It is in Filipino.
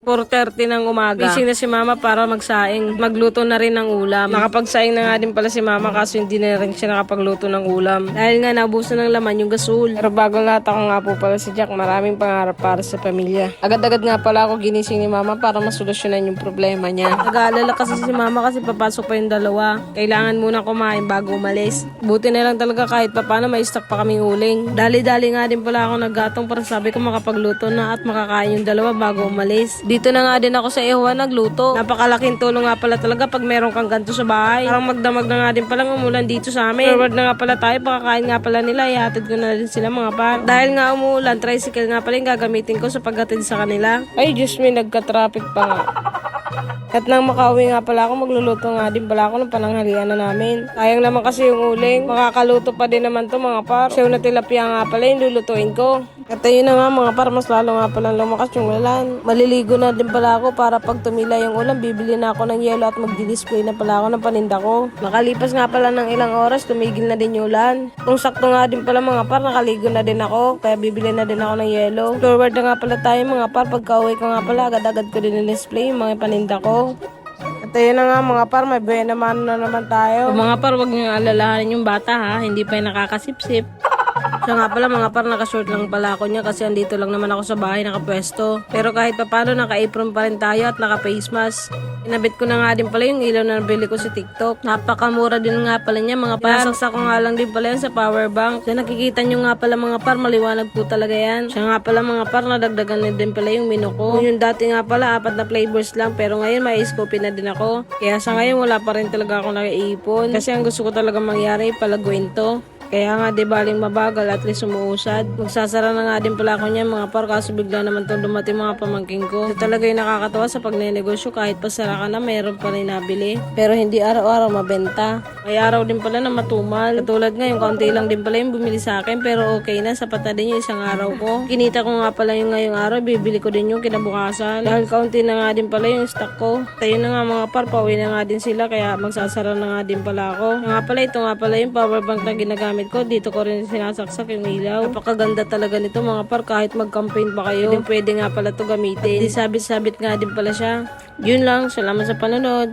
4:30 ng umaga. Gising na si mama para magsaing. Magluto na rin ng ulam. Nakapagsaing na nga din pala si mama kaso hindi na rin siya nakapagluto ng ulam. Dahil nga naubusan ng laman yung gasol. Pero bago lahat ako nga po pala si Jack, maraming pangarap para sa pamilya. Agad-agad nga pala ako ginising ni mama para masolusyonan yung problema niya. Nag-aalala kasi si mama kasi papasok pa yung dalawa. Kailangan muna kumain bago umalis. Buti na lang talaga kahit papano may stock pa kaming uling. Dali-dali nga din pala ako naggatong para sabi ko makapagluto na at makakain yung dalawa bago umalis. Dito na nga din ako sa Ewan nagluto. Napakalaking tulong nga pala talaga pag meron kang ganito sa bahay. Parang magdamag na nga din palang umulan dito sa amin. Forward na nga pala tayo, pakakain nga pala nila. Ihatid ko na rin sila mga par. Dahil nga umuulan, tricycle nga pala yung gagamitin ko sa paghatid sa kanila. Ay, Diyos me, nagka-traffic pa nga. At nang makauwi nga pala ako, magluluto nga din pala ako ng pananghalian na namin. Sayang naman kasi yung uling. Makakaluto pa din naman to mga par. Sayo na tilapia nga pala yung lulutuin ko. At ayun na nga mga par, mas lalo nga pala lumakas yung ulan. Maliligo na din pala ako para pag tumila yung ulan, bibili na ako ng yelo at magdi-display na pala ako ng paninda ko. Nakalipas nga pala ng ilang oras, tumigil na din yung ulan. Kung sakto nga din pala mga par, nakaligo na din ako. Kaya bibili na din ako ng yelo. Forward na nga pala tayo mga par. Pagka-uwi ko nga pala, agad-agad ko din display yung mga paninda ko. At ayun na nga mga par, may buhay naman na naman tayo. Mga par, wag niyo alalahanin yung bata ha, hindi pa yung nakakasipsip. Siya nga pala mga par, nakashort lang pala ako niya kasi andito lang naman ako sa bahay nakapwesto. Pero kahit papano naka-apron pa rin tayo at naka-face mask. Inabit ko na nga din pala yung ilaw na nabili ko sa TikTok. Napakamura din nga pala niya mga par. Nasaksak ko nga lang din pala yan sa power bank. Kaya nakikita nyo nga pala mga par, maliwanag po talaga yan. Siya nga pala mga par, nadagdagan na din pala yung menu ko. Yung dati nga pala, 4 na flavors lang. Pero ngayon may scoopy na din ako. Kaya sa ngayon wala pa rin talaga ako nakaipon. Kasi ang gusto ko talaga mangyari, palaguin to. Kaya nga di baling mabagal at least umuusad. Magsasara na nga din pala ako niyan mga par kaso bigla naman itong dumating mga pamangking ko. Ito talaga yung nakakatawa sa pagnenegosyo kahit pasara ka na mayroon pa rin nabili. Pero hindi araw-araw mabenta. May araw din pala na matumal. Katulad nga yung kaunti lang din pala yung bumili sa akin pero okay na sapat na din yung isang araw ko. Kinita ko nga pala yung ngayong araw bibili ko din yung kinabukasan. Dahil kaunti na nga din pala yung stock ko. Tayo na nga mga par pauwi na nga din sila kaya magsasara na nga din pala ako. Nga pala ito nga pala yung power bank na ginagamit ko. Dito ko rin sinasaksak yung ilaw. Napakaganda talaga nito mga par kahit mag-campaign pa kayo. Pwede nga pala to gamitin. Sabit-sabit nga din pala siya. Yun lang. Salamat sa panonood.